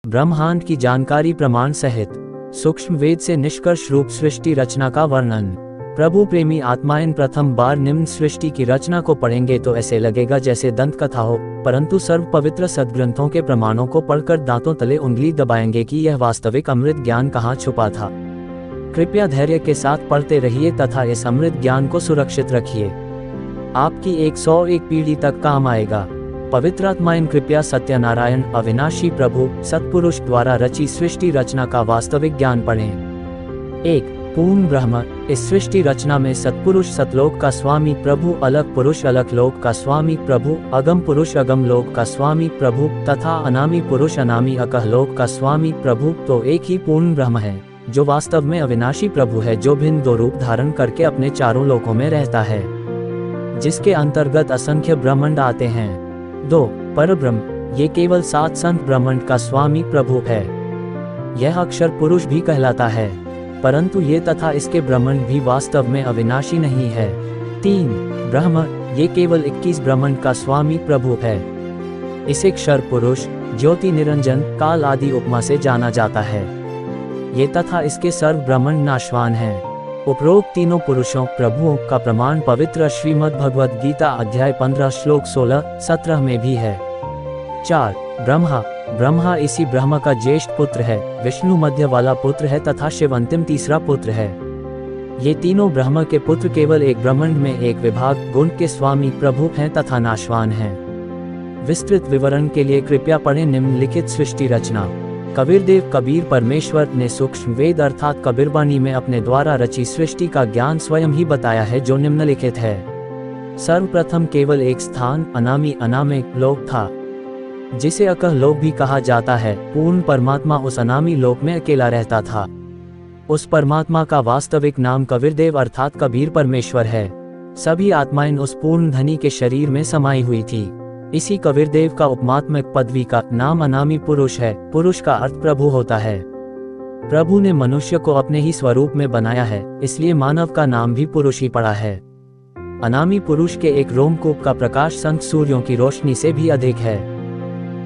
ब्रह्मांड की जानकारी प्रमाण सहित सूक्ष्म वेद से निष्कर्ष रूप सृष्टि रचना का वर्णन। प्रभु प्रेमी आत्माएं प्रथम बार निम्न सृष्टि की रचना को पढ़ेंगे तो ऐसे लगेगा जैसे दंत कथा हो, परंतु सर्व पवित्र सद्ग्रंथों के प्रमाणों को पढ़कर दांतों तले उंगली दबाएंगे कि यह वास्तविक अमृत ज्ञान कहाँ छुपा था। कृपया धैर्य के साथ पढ़ते रहिए तथा इस अमृत ज्ञान को सुरक्षित रखिए, आपकी 101 पीढ़ी तक काम आएगा। पवित्र आत्माएं कृपया सत्यनारायण अविनाशी प्रभु सत्पुरुष द्वारा रची सृष्टि रचना का वास्तविक ज्ञान पढ़ें। 1. पूर्ण ब्रह्म। इस सृष्टि रचना में सत्पुरुष सतलोक का स्वामी प्रभु, अलग पुरुष अलग लोक का स्वामी प्रभु, अगम पुरुष अगम लोक का स्वामी प्रभु तथा अनामी पुरुष अनामी अकह लोक का स्वामी प्रभु तो एक ही पूर्ण ब्रह्म है, जो वास्तव में अविनाशी प्रभु है, जो भिन्न दो रूप धारण करके अपने चारों लोकों में रहता है, जिसके अंतर्गत असंख्य ब्रह्मांड आते हैं। 2. परब्रह्म। ये केवल 7 संत ब्रह्मांड का स्वामी प्रभु है। यह अक्षर पुरुष भी कहलाता है, परंतु ये तथा इसके ब्रह्मांड भी वास्तव में अविनाशी नहीं है। 3. ब्रह्म। ये केवल 21 ब्रह्मांड का स्वामी प्रभु है। इसे क्षर पुरुष, ज्योति निरंजन, काल आदि उपमा से जाना जाता है। ये तथा इसके सर्व ब्रह्मांड नाशवान हैं। उपरोक्त तीनों पुरुषों प्रभुओं का प्रमाण पवित्र श्रीमद् भगवद गीता अध्याय 15 श्लोक 16-17 में भी है। 4. ब्रह्मा। ब्रह्मा इसी ब्रह्म का ज्येष्ठ पुत्र है, विष्णु मध्य वाला पुत्र है तथा शिव अंतिम तीसरा पुत्र है। ये तीनों ब्रह्म के पुत्र केवल एक ब्रह्मांड में एक विभाग गुण के स्वामी प्रभु हैं तथा नाशवान हैं। विस्तृत विवरण के लिए कृपया पढ़ें निम्नलिखित सृष्टि रचना। कबीरदेव कबीर परमेश्वर ने सूक्ष्म वेद अर्थात कबीरवाणी में अपने द्वारा रची सृष्टि का ज्ञान स्वयं ही बताया है, जो निम्नलिखित है। सर्वप्रथम केवल एक स्थान अनामी अनामे लोक था, जिसे अकह लोक भी कहा जाता है। पूर्ण परमात्मा उस अनामी लोक में अकेला रहता था। उस परमात्मा का वास्तविक नाम कबीरदेव अर्थात कबीर परमेश्वर है। सभी आत्माएं उस पूर्ण धनी के शरीर में समाई हुई थी। इसी कबीरदेव का उपमात्मक पदवी का नाम अनामी पुरुष है। पुरुष का अर्थ प्रभु होता है। प्रभु ने मनुष्य को अपने ही स्वरूप में बनाया है, इसलिए मानव का नाम भी पुरुष ही पड़ा है। अनामी पुरुष के एक रोमकूप का प्रकाश संत सूर्यों की रोशनी से भी अधिक है।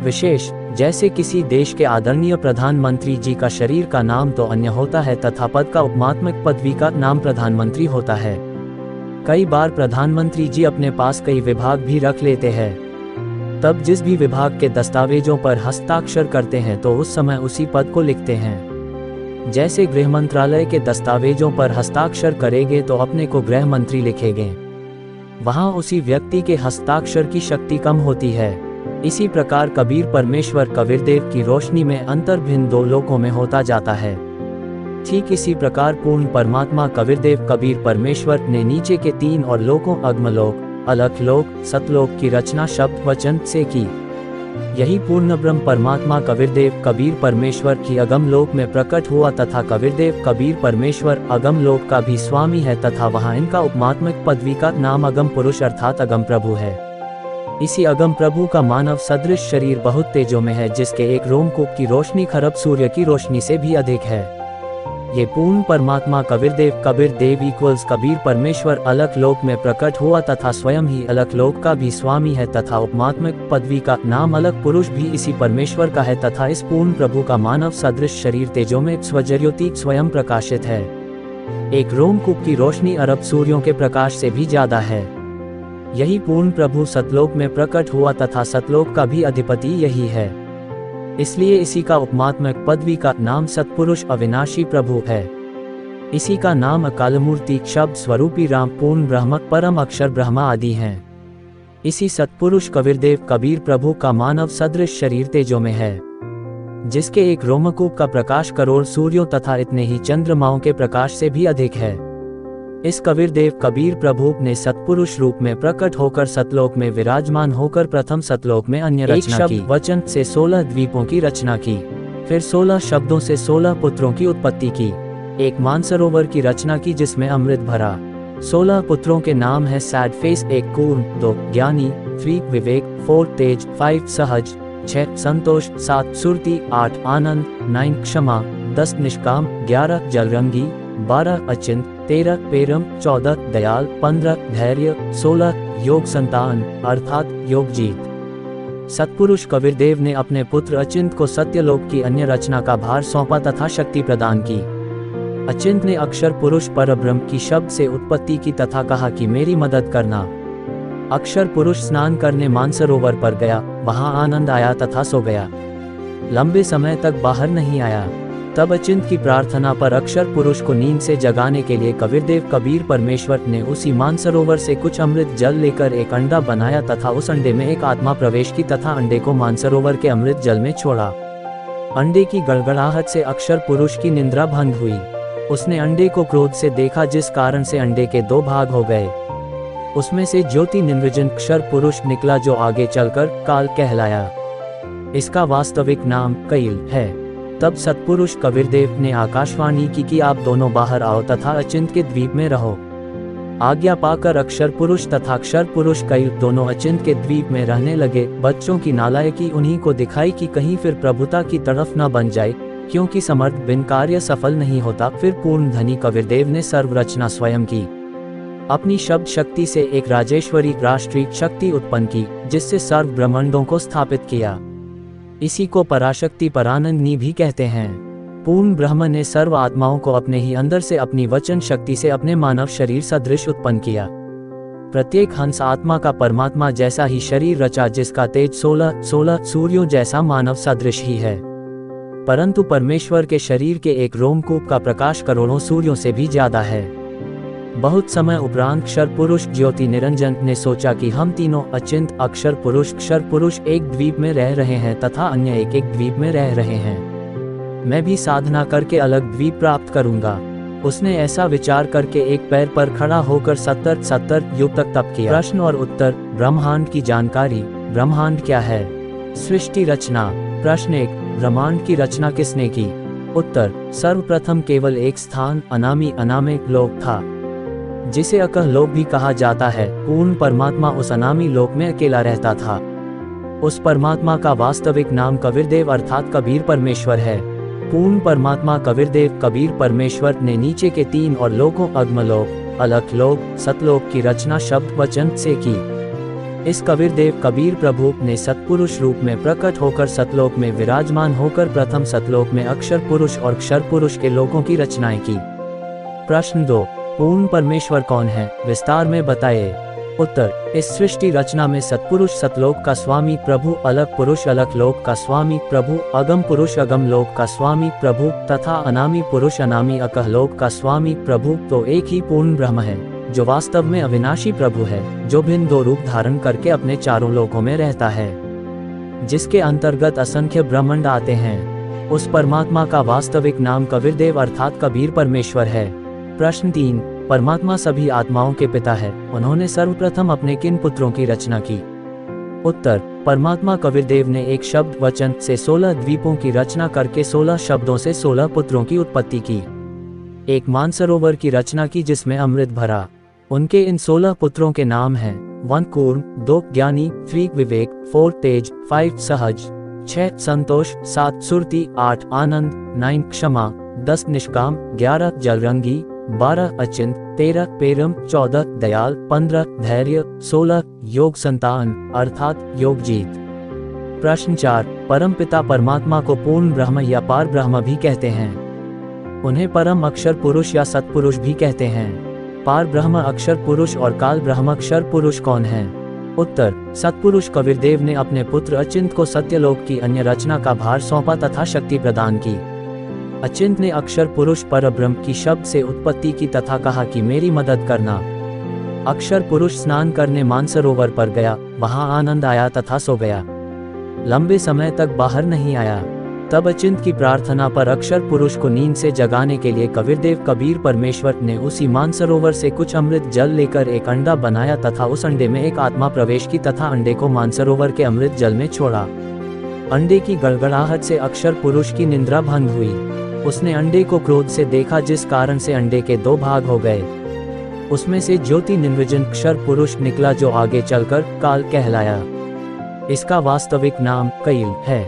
विशेष जैसे किसी देश के आदरणीय प्रधानमंत्री जी का शरीर का नाम तो अन्य होता है तथा पद का उपमात्मक पदवी का नाम प्रधानमंत्री होता है। कई बार प्रधानमंत्री जी अपने पास कई विभाग भी रख लेते हैं। तब जिस भी विभाग के दस्तावेजों पर हस्ताक्षर करते हैं तो उस समय उसी पद को लिखते हैं। जैसे गृह मंत्रालय के दस्तावेजों पर हस्ताक्षर करेंगे तो अपने को गृह मंत्री लिखेंगे। वहां उसी व्यक्ति के हस्ताक्षर की शक्ति कम होती है। इसी प्रकार कबीर परमेश्वर कबीरदेव की रोशनी में अंतर भिन्न दो लोकों में होता जाता है। ठीक इसी प्रकार पूर्ण परमात्मा कबीरदेव कबीर परमेश्वर ने नीचे के 3 और लोकों अग्मलोक अलख लोक सतलोक की रचना शब्द वचन से की। यही पूर्ण ब्रह्म परमात्मा कबीरदेव कबीर परमेश्वर की अगम लोक में प्रकट हुआ तथा कबीरदेव कबीर परमेश्वर अगम लोक का भी स्वामी है तथा वहां इनका उपमात्मक पदवी का नाम अगम पुरुष अर्थात अगम प्रभु है। इसी अगम प्रभु का मानव सदृश शरीर बहुत तेजो में है, जिसके एक रोमकूप की रोशनी खरब सूर्य की रोशनी से भी अधिक है। ये पूर्ण परमात्मा कबीर देव इक्वल्स कबीर परमेश्वर अलख लोक में प्रकट हुआ तथा स्वयं ही अलख लोक का भी स्वामी है तथा उपमात्मक पदवी का नाम अलग पुरुष भी इसी परमेश्वर का है तथा इस पूर्ण प्रभु का मानव सदृश शरीर तेजो में स्वजर्योति स्वयं प्रकाशित है। एक रोमकूप की रोशनी अरब सूर्यों के प्रकाश से भी ज्यादा है। यही पूर्ण प्रभु सतलोक में प्रकट हुआ तथा सतलोक का भी अधिपति यही है, इसलिए इसी का उपमात्मक पदवी का नाम सत्पुरुष अविनाशी प्रभु है। इसी का नाम अकालमूर्ति शब्द स्वरूपी राम पूर्ण ब्रह्म परम अक्षर ब्रह्मा आदि हैं। इसी सत्पुरुष कबीरदेव कबीर प्रभु का मानव सदृश शरीर तेजो में है, जिसके एक रोमकूप का प्रकाश करोड़ सूर्यों तथा इतने ही चंद्रमाओं के प्रकाश से भी अधिक है। इस कबीरदेव कबीर प्रभु ने सत्पुरुष रूप में प्रकट होकर सतलोक में विराजमान होकर प्रथम सतलोक में अन्य रचना की। वचन से 16 द्वीपों की रचना की, फिर 16 शब्दों से 16 पुत्रों की उत्पत्ति की। एक मानसरोवर की रचना की जिसमें अमृत भरा। 16 पुत्रों के नाम है सैड फेस 1 कूर्म, 2 ज्ञानी, 3 विवेक, 4 तेज, 5 सहज, 6 संतोष, 7 सुरति, 8 आनंद, 9 क्षमा, 10 निष्काम, 11 जलरंगी, 12 अचिंत, 13 पेरम, 14 दयाल, 15 धैर्य, 16 योग संतान अर्थात योग जीत, सत्पुरुष कबीरदेव ने अपने पुत्र अचिंत को सत्यलोक की अन्य रचना का भार सौंपा तथा शक्ति प्रदान की। अचिंत ने अक्षर पुरुष परब्रह्म की शब्द से उत्पत्ति की तथा कहा कि मेरी मदद करना। अक्षर पुरुष स्नान करने मानसरोवर पर गया, वहां आनंद आया तथा सो गया। लंबे समय तक बाहर नहीं आया। तब अचिंत की प्रार्थना पर अक्षर पुरुष को नींद से जगाने के लिए कबीरदेव कबीर परमेश्वर ने उसी मानसरोवर से कुछ अमृत जल लेकर एक अंडा बनाया तथा उस अंडे में एक आत्मा प्रवेश की तथा अंडे को मानसरोवर के अमृत जल में छोड़ा। अंडे की गड़गड़ाहट से अक्षर पुरुष की निद्रा भंग हुई। उसने अंडे को क्रोध से देखा, जिस कारण से अंडे के 2 भाग हो गए। उसमें से ज्योति निर्विजन क्षर पुरुष निकला, जो आगे चलकर काल कहलाया। इसका वास्तविक नाम कैल है। तब सत्पुरुष कबीरदेव ने आकाशवाणी की कि आप दोनों बाहर आओ तथा अचिंत के द्वीप में रहो। आज्ञा पाकर अक्षर पुरुष तथा अक्षर पुरुष कैल दोनों अचिंत के द्वीप में रहने लगे। बच्चों की नालायकी उन्हीं को दिखाई कि कहीं फिर प्रभुता की तरफ न बन जाए, क्योंकि समर्थ बिन कार्य सफल नहीं होता। फिर पूर्ण धनी कबीरदेव ने सर्व रचना स्वयं की। अपनी शब्द शक्ति से एक राजेश्वरी राष्ट्रीय शक्ति उत्पन्न की, जिससे सर्व ब्रह्मांडों को स्थापित किया। इसी को पराशक्ति परानंदिनी भी कहते हैं। पूर्ण ब्रह्म ने सर्व आत्माओं को अपने ही अंदर से अपनी वचन शक्ति से अपने मानव शरीर सदृश उत्पन्न किया। प्रत्येक हंस आत्मा का परमात्मा जैसा ही शरीर रचा, जिसका तेज 16 सूर्यों जैसा मानव सदृश ही है। परंतु परमेश्वर के शरीर के एक रोमकूप का प्रकाश करोड़ों सूर्यों से भी ज्यादा है। बहुत समय उपरांत क्षर पुरुष ज्योति निरंजन ने सोचा कि हम तीनों अचिंत अक्षर पुरुष क्षर पुरुष एक द्वीप में रह रहे हैं तथा अन्य एक द्वीप में रह रहे हैं। मैं भी साधना करके अलग द्वीप प्राप्त करूंगा। उसने ऐसा विचार करके एक पैर पर खड़ा होकर 70 युग तक तप किया। प्रश्न और उत्तर। ब्रह्मांड की जानकारी। ब्रह्मांड क्या है? सृष्टि रचना। प्रश्न 1, ब्रह्मांड की रचना किसने की? उत्तर, सर्वप्रथम केवल एक स्थान अनामी लोक था, जिसे अकह लोक भी कहा जाता है। पूर्ण परमात्मा उस अनामी लोक में अकेला रहता था। उस परमात्मा का वास्तविक नाम कबीरदेव अर्थात कबीर परमेश्वर है। पूर्ण परमात्मा कबीरदेव कबीर परमेश्वर ने नीचे के 3 और लोकों अग्मलोक, अलखलोक, सतलोक की रचना शब्द वचन से की। इस कबीरदेव कबीर प्रभु ने सत्पुरुष रूप में प्रकट होकर सतलोक में विराजमान होकर प्रथम सतलोक में अक्षर पुरुष और क्षर पुरुष के लोकों की रचनाएं की। प्रश्न 2, पूर्ण परमेश्वर कौन है? विस्तार में बताइए। उत्तर, इस सृष्टि रचना में सत्पुरुष सतलोक का स्वामी प्रभु, अलग पुरुष अलग लोक का स्वामी प्रभु, अगम पुरुष अगम लोक का स्वामी प्रभु तथा अनामी पुरुष अनामी अकह लोक का स्वामी प्रभु तो एक ही पूर्ण ब्रह्म है, जो वास्तव में अविनाशी प्रभु है, जो भिन्न 2 रूप धारण करके अपने चारों लोकों में रहता है, जिसके अंतर्गत असंख्य ब्रह्मांड आते हैं। उस परमात्मा का वास्तविक नाम कबीरदेव अर्थात कबीर परमेश्वर है। प्रश्न 3, परमात्मा सभी आत्माओं के पिता है। उन्होंने सर्वप्रथम अपने किन पुत्रों की रचना की? उत्तर, परमात्मा कबीरदेव ने एक शब्द वचन से 16 द्वीपों की रचना करके 16 शब्दों से 16 पुत्रों की उत्पत्ति की। एक मानसरोवर की रचना की जिसमें अमृत भरा। उनके इन 16 पुत्रों के नाम हैं 1 कूर्ण, 2 ज्ञानी, 3 विवेक, 4 तेज, 5 सहज, 6 संतोष, 7 सुरति, 8 आनंद, 9 क्षमा, 10 निष्काम, 11 जलरंगी, 12 अचिंत, 13 पेरम, 14 दयाल, 15 धैर्य, 16 योग संतान अर्थात योग जीत। प्रश्न 4, परमपिता परमात्मा को पूर्ण ब्रह्म या पार ब्रह्म भी कहते हैं। उन्हें परम अक्षर पुरुष या सत्पुरुष भी कहते हैं। पार ब्रह्म अक्षर पुरुष और काल ब्रह्म अक्षर पुरुष कौन है? उत्तर, सत्पुरुष कबीरदेव ने अपने पुत्र अचिंत को सत्यलोक की अन्य रचना का भार सौंपा तथा शक्ति प्रदान की। अचिंत ने अक्षर पुरुष परब्रह्म की शब्द से उत्पत्ति की तथा कहा कि मेरी मदद करना। अक्षर पुरुष स्नान करने मानसरोवर पर गया, वहां आनंद आया तथा सो गया। लंबे समय तक बाहर नहीं आया। तब अचिंत की प्रार्थना पर अक्षर पुरुष को नींद से जगाने के लिए कबीरदेव कबीर परमेश्वर ने उसी मानसरोवर से कुछ अमृत जल लेकर एक अंडा बनाया तथा उस अंडे में एक आत्मा प्रवेश की तथा अंडे को मानसरोवर के अमृत जल में छोड़ा। अंडे की गड़गड़ाहट से अक्षर पुरुष की निद्रा भंग हुई। उसने अंडे को क्रोध से देखा, जिस कारण से अंडे के 2 भाग हो गए। उसमें से ज्योति निर्विजन क्षर पुरुष निकला, जो आगे चलकर काल कहलाया। इसका वास्तविक नाम कैल है।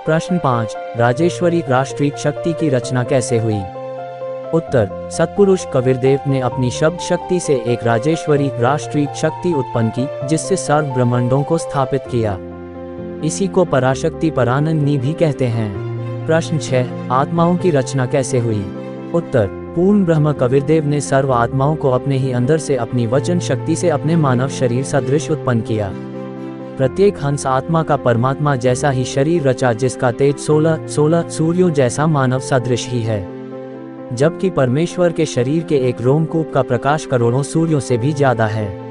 प्रश्न 5, राजेश्वरी राष्ट्रीय शक्ति की रचना कैसे हुई? उत्तर, सत्पुरुष कबीरदेव ने अपनी शब्द शक्ति से एक राजेश्वरी राष्ट्रीय शक्ति उत्पन्न की, जिससे सर्व ब्रह्मांडों को स्थापित किया। इसी को पराशक्ति परानंदनी भी कहते हैं। प्रश्न 6, आत्माओं की रचना कैसे हुई? उत्तर, पूर्ण ब्रह्म कबीरदेव ने सर्व आत्माओं को अपने ही अंदर से अपनी वचन शक्ति से अपने मानव शरीर सदृश उत्पन्न किया। प्रत्येक हंस आत्मा का परमात्मा जैसा ही शरीर रचा, जिसका तेज 16 सूर्यों जैसा मानव सदृश ही है, जबकि परमेश्वर के शरीर के एक रोमकूप का प्रकाश करोड़ों सूर्यों से भी ज्यादा है।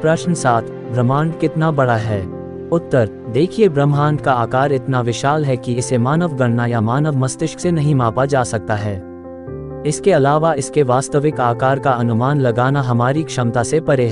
प्रश्न 7, ब्रह्मांड कितना बड़ा है? उत्तर, देखिए, ब्रह्मांड का आकार इतना विशाल है कि इसे मानव गणना या मानव मस्तिष्क से नहीं मापा जा सकता है। इसके अलावा इसके वास्तविक आकार का अनुमान लगाना हमारी क्षमता से परे है।